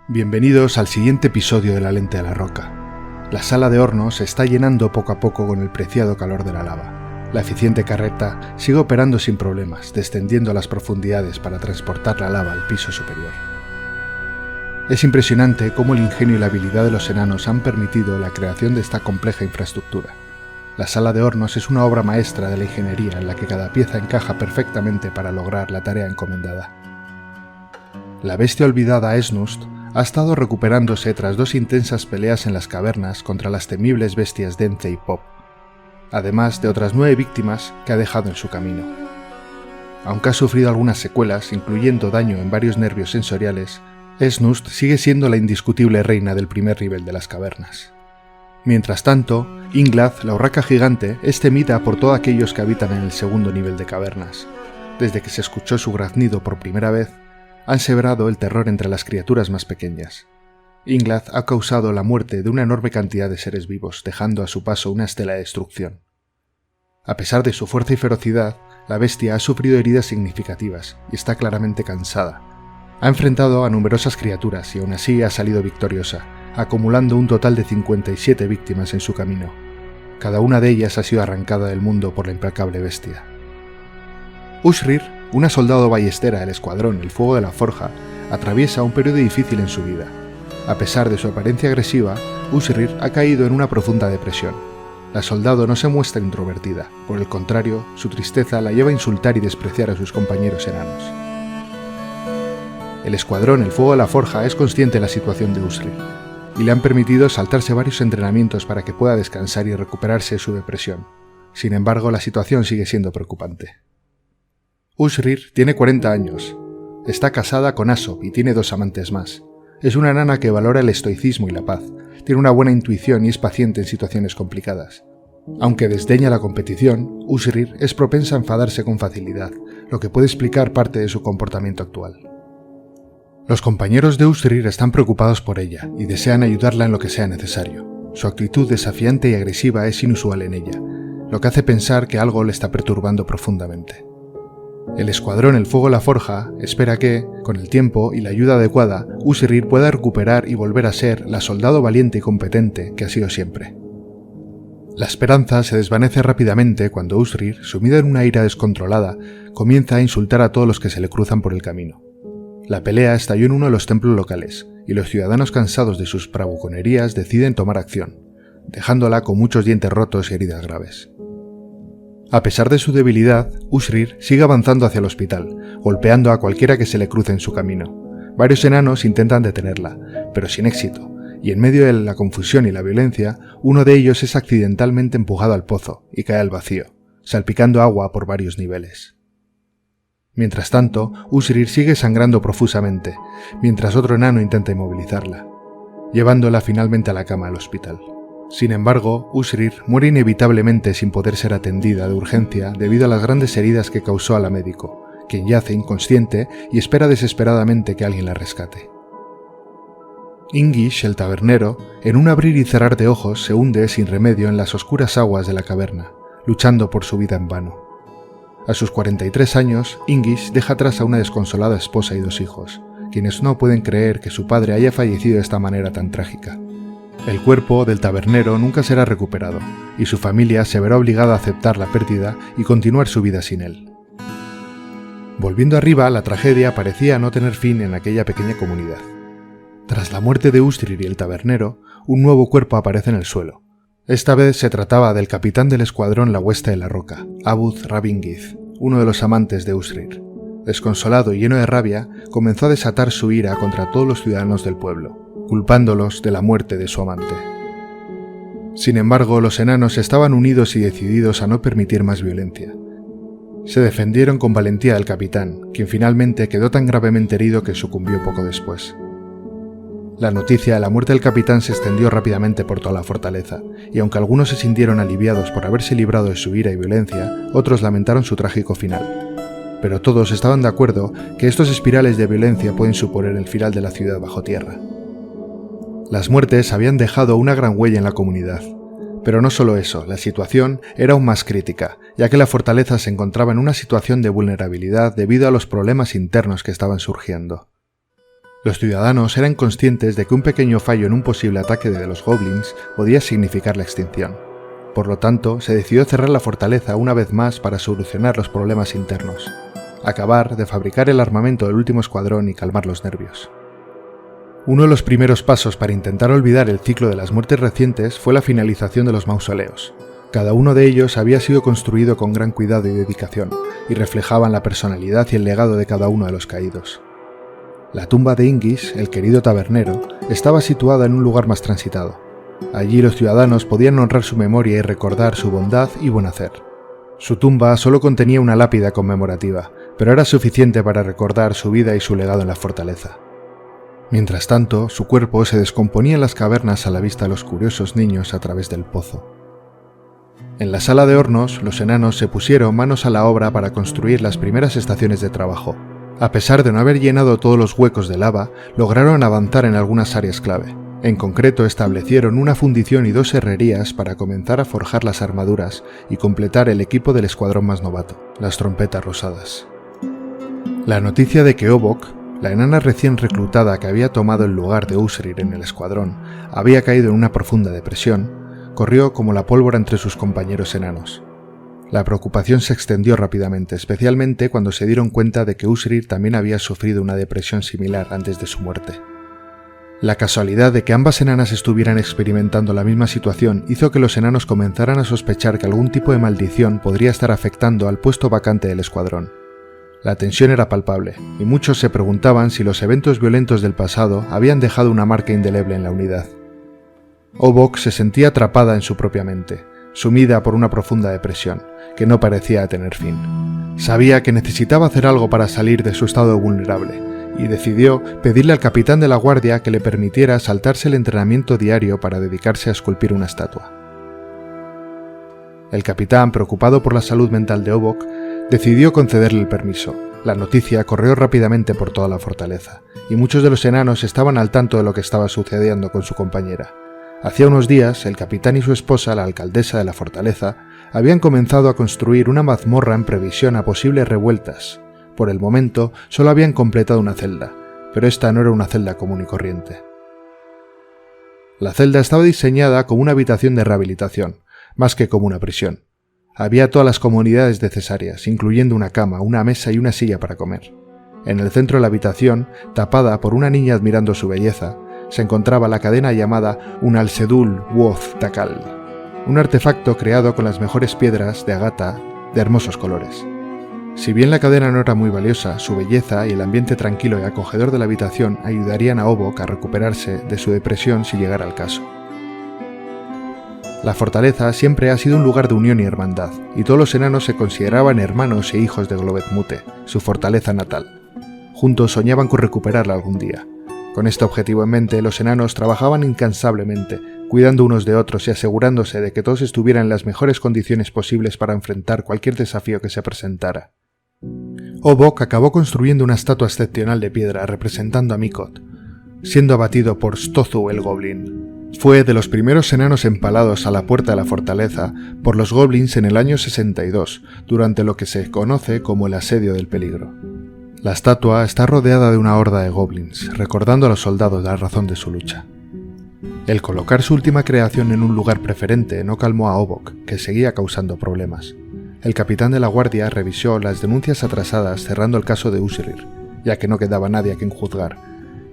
Bienvenidos al siguiente episodio de La Lente de la Roca. La sala de horno se está llenando poco a poco con el preciado calor de la lava. La eficiente carreta sigue operando sin problemas, descendiendo a las profundidades para transportar la lava al piso superior. Es impresionante cómo el ingenio y la habilidad de los enanos han permitido la creación de esta compleja infraestructura. La sala de hornos es una obra maestra de la ingeniería en la que cada pieza encaja perfectamente para lograr la tarea encomendada. La bestia olvidada Esnust ha estado recuperándose tras dos intensas peleas en las cavernas contra las temibles bestias Dence y Pop, además de otras 9 víctimas que ha dejado en su camino. Aunque ha sufrido algunas secuelas, incluyendo daño en varios nervios sensoriales, Esnust sigue siendo la indiscutible reina del primer nivel de las cavernas. Mientras tanto, Inglath, la urraca gigante, es temida por todos aquellos que habitan en el segundo nivel de cavernas. Desde que se escuchó su graznido por primera vez, han sembrado el terror entre las criaturas más pequeñas. Inglath ha causado la muerte de una enorme cantidad de seres vivos, dejando a su paso una estela de destrucción. A pesar de su fuerza y ferocidad, la bestia ha sufrido heridas significativas y está claramente cansada. Ha enfrentado a numerosas criaturas y aún así ha salido victoriosa, acumulando un total de 57 víctimas en su camino. Cada una de ellas ha sido arrancada del mundo por la implacable bestia. Ushrir, una soldado ballestera del escuadrón El Fuego de la Forja, atraviesa un periodo difícil en su vida. A pesar de su apariencia agresiva, Ushrir ha caído en una profunda depresión. La soldado no se muestra introvertida, por el contrario, su tristeza la lleva a insultar y despreciar a sus compañeros enanos. El escuadrón El Fuego de la Forja es consciente de la situación de Ushrir, y le han permitido saltarse varios entrenamientos para que pueda descansar y recuperarse de su depresión. Sin embargo, la situación sigue siendo preocupante. Ushrir tiene 40 años. Está casada con Asop y tiene 2 amantes más. Es una enana que valora el estoicismo y la paz. Tiene una buena intuición y es paciente en situaciones complicadas. Aunque desdeña la competición, Ushrir es propensa a enfadarse con facilidad, lo que puede explicar parte de su comportamiento actual. Los compañeros de Ushrir están preocupados por ella y desean ayudarla en lo que sea necesario. Su actitud desafiante y agresiva es inusual en ella, lo que hace pensar que algo le está perturbando profundamente. El escuadrón El Fuego de la Forja espera que, con el tiempo y la ayuda adecuada, Ushrir pueda recuperar y volver a ser la soldado valiente y competente que ha sido siempre. La esperanza se desvanece rápidamente cuando Ushrir, sumida en una ira descontrolada, comienza a insultar a todos los que se le cruzan por el camino. La pelea estalló en uno de los templos locales, y los ciudadanos cansados de sus bravuconerías deciden tomar acción, dejándola con muchos dientes rotos y heridas graves. A pesar de su debilidad, Ushrir sigue avanzando hacia el hospital, golpeando a cualquiera que se le cruce en su camino. Varios enanos intentan detenerla, pero sin éxito, y en medio de la confusión y la violencia, uno de ellos es accidentalmente empujado al pozo y cae al vacío, salpicando agua por varios niveles. Mientras tanto, Ushrir sigue sangrando profusamente, mientras otro enano intenta inmovilizarla, llevándola finalmente a la cama del hospital. Sin embargo, Ushrir muere inevitablemente sin poder ser atendida de urgencia debido a las grandes heridas que causó a la médico, quien yace inconsciente y espera desesperadamente que alguien la rescate. Ingish, el tabernero, en un abrir y cerrar de ojos se hunde sin remedio en las oscuras aguas de la caverna, luchando por su vida en vano. A sus 43 años, Ingish deja atrás a una desconsolada esposa y 2 hijos, quienes no pueden creer que su padre haya fallecido de esta manera tan trágica. El cuerpo del tabernero nunca será recuperado, y su familia se verá obligada a aceptar la pérdida y continuar su vida sin él. Volviendo arriba, la tragedia parecía no tener fin en aquella pequeña comunidad. Tras la muerte de Ushrir y el tabernero, un nuevo cuerpo aparece en el suelo. Esta vez se trataba del capitán del escuadrón La Hueste de la Roca, Abuth Rabingith, uno de los amantes de Ushrir. Desconsolado y lleno de rabia, comenzó a desatar su ira contra todos los ciudadanos del pueblo, culpándolos de la muerte de su amante. Sin embargo, los enanos estaban unidos y decididos a no permitir más violencia. Se defendieron con valentía del capitán, quien finalmente quedó tan gravemente herido que sucumbió poco después. La noticia de la muerte del capitán se extendió rápidamente por toda la fortaleza, y aunque algunos se sintieron aliviados por haberse librado de su ira y violencia, otros lamentaron su trágico final. Pero todos estaban de acuerdo que estos espirales de violencia pueden suponer el final de la ciudad bajo tierra. Las muertes habían dejado una gran huella en la comunidad, pero no solo eso, la situación era aún más crítica, ya que la fortaleza se encontraba en una situación de vulnerabilidad debido a los problemas internos que estaban surgiendo. Los ciudadanos eran conscientes de que un pequeño fallo en un posible ataque de los goblins podía significar la extinción. Por lo tanto, se decidió cerrar la fortaleza una vez más para solucionar los problemas internos, acabar de fabricar el armamento del último escuadrón y calmar los nervios. Uno de los primeros pasos para intentar olvidar el ciclo de las muertes recientes fue la finalización de los mausoleos. Cada uno de ellos había sido construido con gran cuidado y dedicación, y reflejaban la personalidad y el legado de cada uno de los caídos. La tumba de Ingis, el querido tabernero, estaba situada en un lugar más transitado. Allí los ciudadanos podían honrar su memoria y recordar su bondad y buen hacer. Su tumba solo contenía una lápida conmemorativa, pero era suficiente para recordar su vida y su legado en la fortaleza. Mientras tanto, su cuerpo se descomponía en las cavernas a la vista de los curiosos niños a través del pozo. En la sala de hornos, los enanos se pusieron manos a la obra para construir las primeras estaciones de trabajo. A pesar de no haber llenado todos los huecos de lava, lograron avanzar en algunas áreas clave. En concreto, establecieron una fundición y 2 herrerías para comenzar a forjar las armaduras y completar el equipo del escuadrón más novato, las trompetas rosadas. La noticia de que Obok, la enana recién reclutada que había tomado el lugar de Usrir en el escuadrón, había caído en una profunda depresión, corrió como la pólvora entre sus compañeros enanos. La preocupación se extendió rápidamente, especialmente cuando se dieron cuenta de que Usrir también había sufrido una depresión similar antes de su muerte. La casualidad de que ambas enanas estuvieran experimentando la misma situación hizo que los enanos comenzaran a sospechar que algún tipo de maldición podría estar afectando al puesto vacante del escuadrón. La tensión era palpable, y muchos se preguntaban si los eventos violentos del pasado habían dejado una marca indeleble en la unidad. Obok se sentía atrapada en su propia mente, sumida por una profunda depresión, que no parecía tener fin. Sabía que necesitaba hacer algo para salir de su estado vulnerable, y decidió pedirle al capitán de la guardia que le permitiera saltarse el entrenamiento diario para dedicarse a esculpir una estatua. El capitán, preocupado por la salud mental de Obok, decidió concederle el permiso. La noticia corrió rápidamente por toda la fortaleza, y muchos de los enanos estaban al tanto de lo que estaba sucediendo con su compañera. Hacía unos días, el capitán y su esposa, la alcaldesa de la fortaleza, habían comenzado a construir una mazmorra en previsión a posibles revueltas. Por el momento, solo habían completado una celda, pero esta no era una celda común y corriente. La celda estaba diseñada como una habitación de rehabilitación, más que como una prisión. Había todas las comodidades necesarias, incluyendo una cama, una mesa y una silla para comer. En el centro de la habitación, tapada por una niña admirando su belleza, se encontraba la cadena llamada un Alsedul Woth Takal, un artefacto creado con las mejores piedras de agata de hermosos colores. Si bien la cadena no era muy valiosa, su belleza y el ambiente tranquilo y acogedor de la habitación ayudarían a Obok a recuperarse de su depresión si llegara al caso. La fortaleza siempre ha sido un lugar de unión y hermandad, y todos los enanos se consideraban hermanos e hijos de Globethmute, su fortaleza natal. Juntos soñaban con recuperarla algún día. Con este objetivo en mente, los enanos trabajaban incansablemente, cuidando unos de otros y asegurándose de que todos estuvieran en las mejores condiciones posibles para enfrentar cualquier desafío que se presentara. Obok acabó construyendo una estatua excepcional de piedra representando a Mikot, siendo abatido por Stozu el Goblin. Fue de los primeros enanos empalados a la puerta de la fortaleza por los goblins en el año 62, durante lo que se conoce como el Asedio del Peligro. La estatua está rodeada de una horda de goblins, recordando a los soldados la razón de su lucha. El colocar su última creación en un lugar preferente no calmó a Obok, que seguía causando problemas. El capitán de la guardia revisó las denuncias atrasadas cerrando el caso de Usrir, ya que no quedaba nadie a quien juzgar,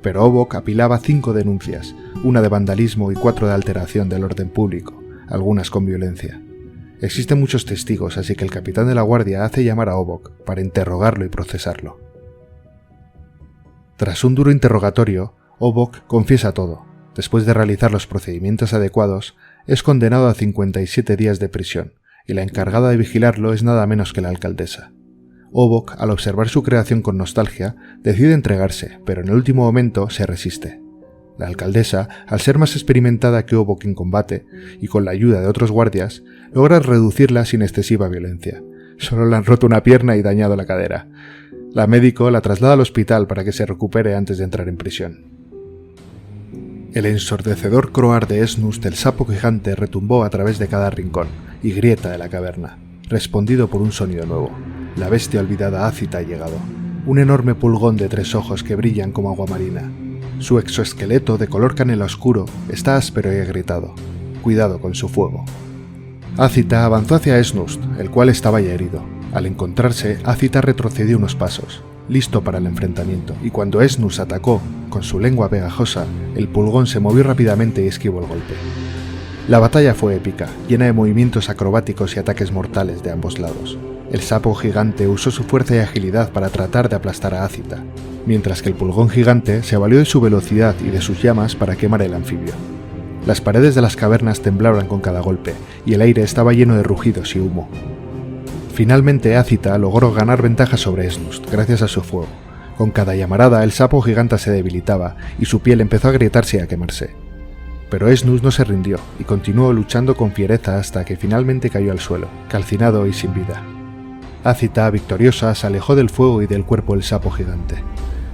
pero Obok apilaba 5 denuncias, una de vandalismo y 4 de alteración del orden público, algunas con violencia. Existen muchos testigos, así que el capitán de la guardia hace llamar a Obok para interrogarlo y procesarlo. Tras un duro interrogatorio, Obok confiesa todo. Después de realizar los procedimientos adecuados, es condenado a 57 días de prisión, y la encargada de vigilarlo es nada menos que la alcaldesa. Obok, al observar su creación con nostalgia, decide entregarse, pero en el último momento se resiste. La alcaldesa, al ser más experimentada que Obok en combate, y con la ayuda de otros guardias, logra reducirla sin excesiva violencia. Solo le han roto una pierna y dañado la cadera. La médico la traslada al hospital para que se recupere antes de entrar en prisión. El ensordecedor croar de Esnus del sapo gigante retumbó a través de cada rincón y grieta de la caverna, respondido por un sonido nuevo. La bestia olvidada Ácita ha llegado. un enorme pulgón de 3 ojos que brillan como agua marina. Su exoesqueleto, de color canela oscuro, está áspero y agrietado. Cuidado con su fuego. Ácita avanzó hacia Esnust, el cual estaba ya herido. Al encontrarse, Ácita retrocedió unos pasos, listo para el enfrentamiento, y cuando Esnust atacó, con su lengua pegajosa, el pulgón se movió rápidamente y esquivó el golpe. La batalla fue épica, llena de movimientos acrobáticos y ataques mortales de ambos lados. El sapo gigante usó su fuerza y agilidad para tratar de aplastar a Ácita, mientras que el pulgón gigante se valió de su velocidad y de sus llamas para quemar el anfibio. Las paredes de las cavernas temblaban con cada golpe, y el aire estaba lleno de rugidos y humo. Finalmente Ácita logró ganar ventaja sobre Esnust gracias a su fuego. Con cada llamarada el sapo gigante se debilitaba y su piel empezó a agrietarse y a quemarse. Pero Esnust no se rindió y continuó luchando con fiereza hasta que finalmente cayó al suelo, calcinado y sin vida. Ácita, victoriosa, se alejó del fuego y del cuerpo del sapo gigante.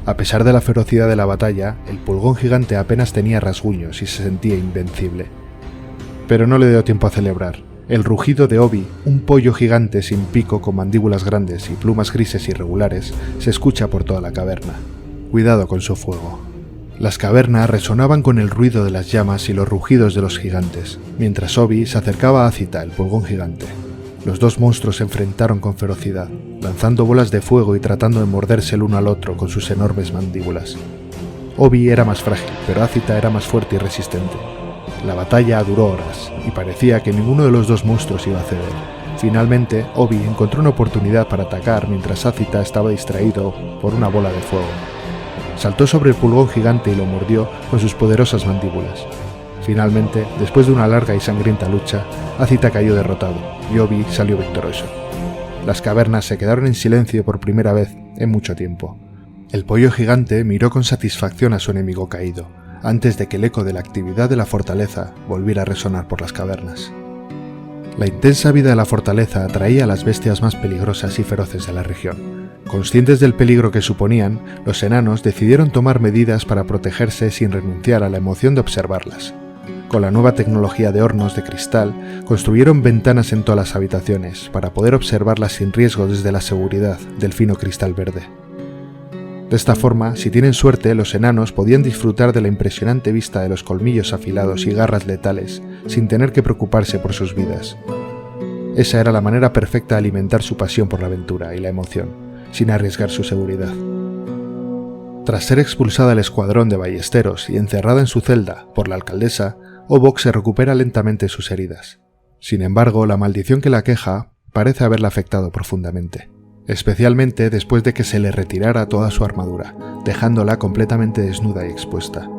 A pesar de la ferocidad de la batalla, el pulgón gigante apenas tenía rasguños y se sentía invencible. Pero no le dio tiempo a celebrar. El rugido de Obi, un pollo gigante sin pico con mandíbulas grandes y plumas grises irregulares, se escucha por toda la caverna. Cuidado con su fuego. Las cavernas resonaban con el ruido de las llamas y los rugidos de los gigantes, mientras Obi se acercaba a Ácita, el pulgón gigante. Los dos monstruos se enfrentaron con ferocidad, lanzando bolas de fuego y tratando de morderse el uno al otro con sus enormes mandíbulas. Obi era más frágil, pero Ácita era más fuerte y resistente. La batalla duró horas, y parecía que ninguno de los dos monstruos iba a ceder. Finalmente, Obi encontró una oportunidad para atacar mientras Ácita estaba distraído por una bola de fuego. Saltó sobre el pulgón gigante y lo mordió con sus poderosas mandíbulas. Finalmente, después de una larga y sangrienta lucha, Ácita cayó derrotado y Obi salió victorioso. Las cavernas se quedaron en silencio por primera vez en mucho tiempo. El pollo gigante miró con satisfacción a su enemigo caído, antes de que el eco de la actividad de la fortaleza volviera a resonar por las cavernas. La intensa vida de la fortaleza atraía a las bestias más peligrosas y feroces de la región. Conscientes del peligro que suponían, los enanos decidieron tomar medidas para protegerse sin renunciar a la emoción de observarlas. Con la nueva tecnología de hornos de cristal, construyeron ventanas en todas las habitaciones para poder observarlas sin riesgo desde la seguridad del fino cristal verde. De esta forma, si tienen suerte, los enanos podían disfrutar de la impresionante vista de los colmillos afilados y garras letales, sin tener que preocuparse por sus vidas. Esa era la manera perfecta de alimentar su pasión por la aventura y la emoción, sin arriesgar su seguridad. Tras ser expulsada del escuadrón de ballesteros y encerrada en su celda por la alcaldesa, Obok se recupera lentamente de sus heridas. Sin embargo, la maldición que la aqueja parece haberla afectado profundamente, especialmente después de que se le retirara toda su armadura, dejándola completamente desnuda y expuesta.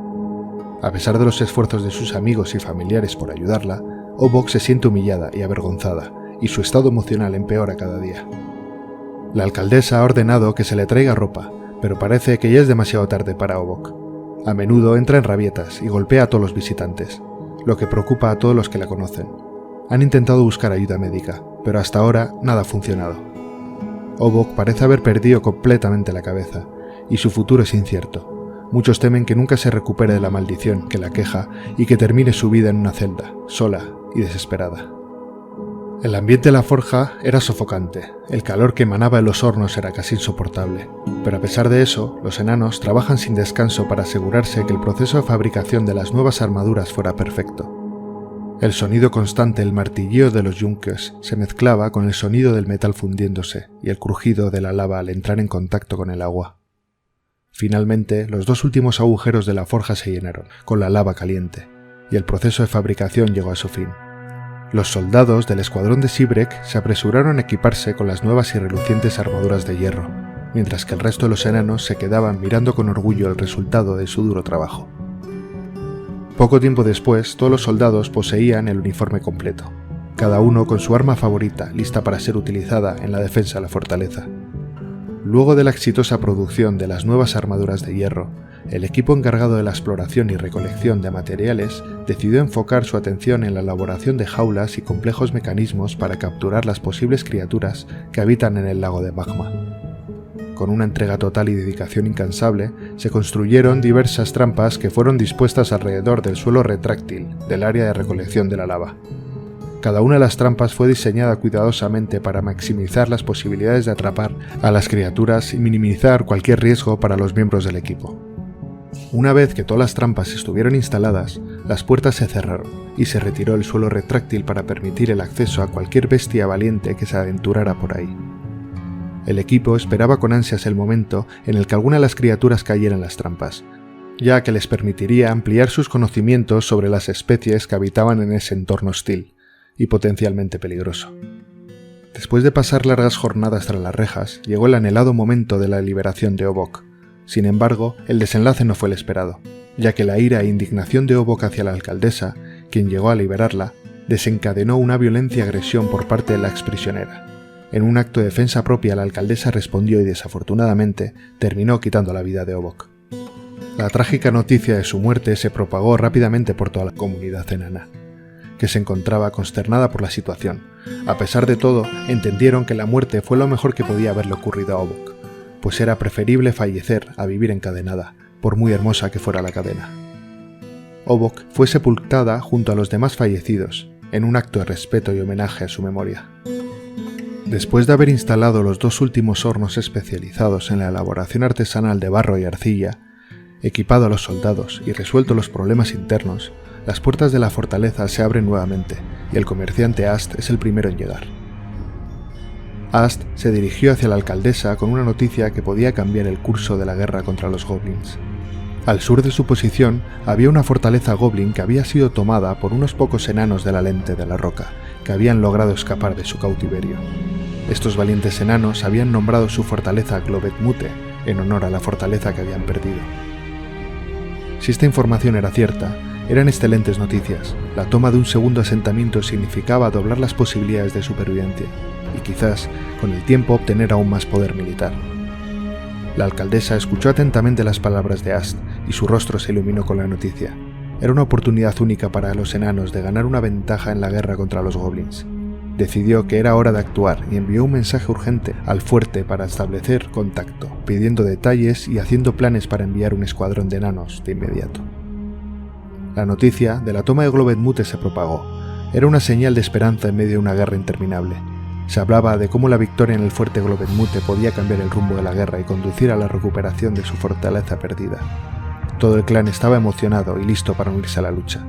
A pesar de los esfuerzos de sus amigos y familiares por ayudarla, Obok se siente humillada y avergonzada, y su estado emocional empeora cada día. La alcaldesa ha ordenado que se le traiga ropa, pero parece que ya es demasiado tarde para Obok. A menudo entra en rabietas y golpea a todos los visitantes, lo que preocupa a todos los que la conocen. Han intentado buscar ayuda médica, pero hasta ahora nada ha funcionado. Obok parece haber perdido completamente la cabeza, y su futuro es incierto. Muchos temen que nunca se recupere de la maldición que la aqueja y que termine su vida en una celda, sola y desesperada. El ambiente de la forja era sofocante, el calor que emanaba de los hornos era casi insoportable, pero a pesar de eso, los enanos trabajan sin descanso para asegurarse que el proceso de fabricación de las nuevas armaduras fuera perfecto. El sonido constante del martilleo de los yunques se mezclaba con el sonido del metal fundiéndose y el crujido de la lava al entrar en contacto con el agua. Finalmente, los dos últimos agujeros de la forja se llenaron, con la lava caliente, y el proceso de fabricación llegó a su fin. Los soldados del escuadrón de Sibrek se apresuraron a equiparse con las nuevas y relucientes armaduras de hierro, mientras que el resto de los enanos se quedaban mirando con orgullo el resultado de su duro trabajo. Poco tiempo después, todos los soldados poseían el uniforme completo, cada uno con su arma favorita lista para ser utilizada en la defensa de la fortaleza. Luego de la exitosa producción de las nuevas armaduras de hierro, el equipo encargado de la exploración y recolección de materiales decidió enfocar su atención en la elaboración de jaulas y complejos mecanismos para capturar las posibles criaturas que habitan en el lago de magma. Con una entrega total y dedicación incansable, se construyeron diversas trampas que fueron dispuestas alrededor del suelo retráctil del área de recolección de la lava. Cada una de las trampas fue diseñada cuidadosamente para maximizar las posibilidades de atrapar a las criaturas y minimizar cualquier riesgo para los miembros del equipo. Una vez que todas las trampas estuvieron instaladas, las puertas se cerraron y se retiró el suelo retráctil para permitir el acceso a cualquier bestia valiente que se aventurara por ahí. El equipo esperaba con ansias el momento en el que alguna de las criaturas cayera en las trampas, ya que les permitiría ampliar sus conocimientos sobre las especies que habitaban en ese entorno hostil y potencialmente peligroso. Después de pasar largas jornadas tras las rejas, llegó el anhelado momento de la liberación de Obok. Sin embargo, el desenlace no fue el esperado, ya que la ira e indignación de Obok hacia la alcaldesa, quien llegó a liberarla, desencadenó una violenta agresión por parte de la exprisionera. En un acto de defensa propia, la alcaldesa respondió y desafortunadamente terminó quitando la vida de Obok. La trágica noticia de su muerte se propagó rápidamente por toda la comunidad enana, que se encontraba consternada por la situación. A pesar de todo, entendieron que la muerte fue lo mejor que podía haberle ocurrido a Obok, pues era preferible fallecer a vivir encadenada, por muy hermosa que fuera la cadena. Obok fue sepultada junto a los demás fallecidos, en un acto de respeto y homenaje a su memoria. Después de haber instalado los 2 últimos hornos especializados en la elaboración artesanal de barro y arcilla, equipado a los soldados y resuelto los problemas internos, las puertas de la fortaleza se abren nuevamente y el comerciante Ast es el primero en llegar. Ast se dirigió hacia la alcaldesa con una noticia que podía cambiar el curso de la guerra contra los goblins. Al sur de su posición había una fortaleza goblin que había sido tomada por unos pocos enanos de la Lente de la Roca, que habían logrado escapar de su cautiverio. Estos valientes enanos habían nombrado su fortaleza Globet Mute, en honor a la fortaleza que habían perdido. Si esta información era cierta, eran excelentes noticias. La toma de un segundo asentamiento significaba doblar las posibilidades de supervivencia, y quizás, con el tiempo, obtener aún más poder militar. La alcaldesa escuchó atentamente las palabras de Ast, y su rostro se iluminó con la noticia. Era una oportunidad única para los enanos de ganar una ventaja en la guerra contra los goblins. Decidió que era hora de actuar y envió un mensaje urgente al fuerte para establecer contacto, pidiendo detalles y haciendo planes para enviar un escuadrón de enanos de inmediato. La noticia de la toma de Globet Mute se propagó. Era una señal de esperanza en medio de una guerra interminable. Se hablaba de cómo la victoria en el fuerte Globet Mute podía cambiar el rumbo de la guerra y conducir a la recuperación de su fortaleza perdida. Todo el clan estaba emocionado y listo para unirse a la lucha.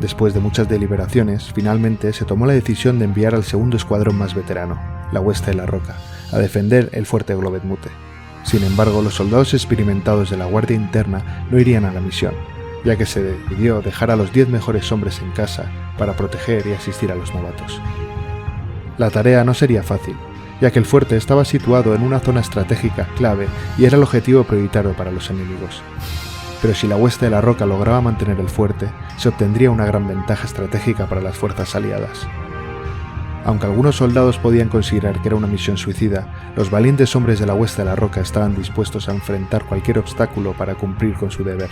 Después de muchas deliberaciones, finalmente se tomó la decisión de enviar al segundo escuadrón más veterano, la Hueste de la Roca, a defender el fuerte Globet Mute. Sin embargo, los soldados experimentados de la Guardia Interna no irían a la misión, ya que se decidió dejar a los 10 mejores hombres en casa para proteger y asistir a los novatos. La tarea no sería fácil, ya que el fuerte estaba situado en una zona estratégica clave y era el objetivo prioritario para los enemigos. Pero si la Hueste de la Roca lograba mantener el fuerte, se obtendría una gran ventaja estratégica para las fuerzas aliadas. Aunque algunos soldados podían considerar que era una misión suicida, los valientes hombres de la Hueste de la Roca estaban dispuestos a enfrentar cualquier obstáculo para cumplir con su deber.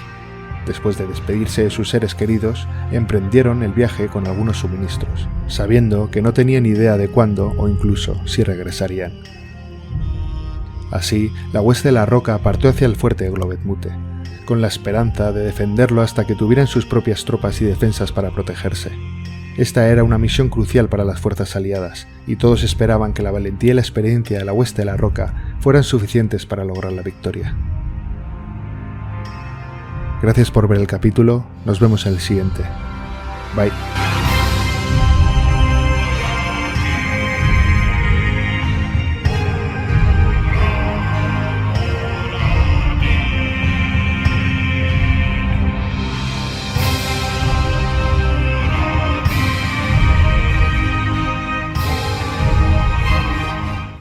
Después de despedirse de sus seres queridos, emprendieron el viaje con algunos suministros, sabiendo que no tenían idea de cuándo o incluso si regresarían. Así, la Hueste de la Roca partió hacia el fuerte de Globet Mute, con la esperanza de defenderlo hasta que tuvieran sus propias tropas y defensas para protegerse. Esta era una misión crucial para las fuerzas aliadas, y todos esperaban que la valentía y la experiencia de la Hueste de la Roca fueran suficientes para lograr la victoria. Gracias por ver el capítulo, nos vemos en el siguiente. Bye.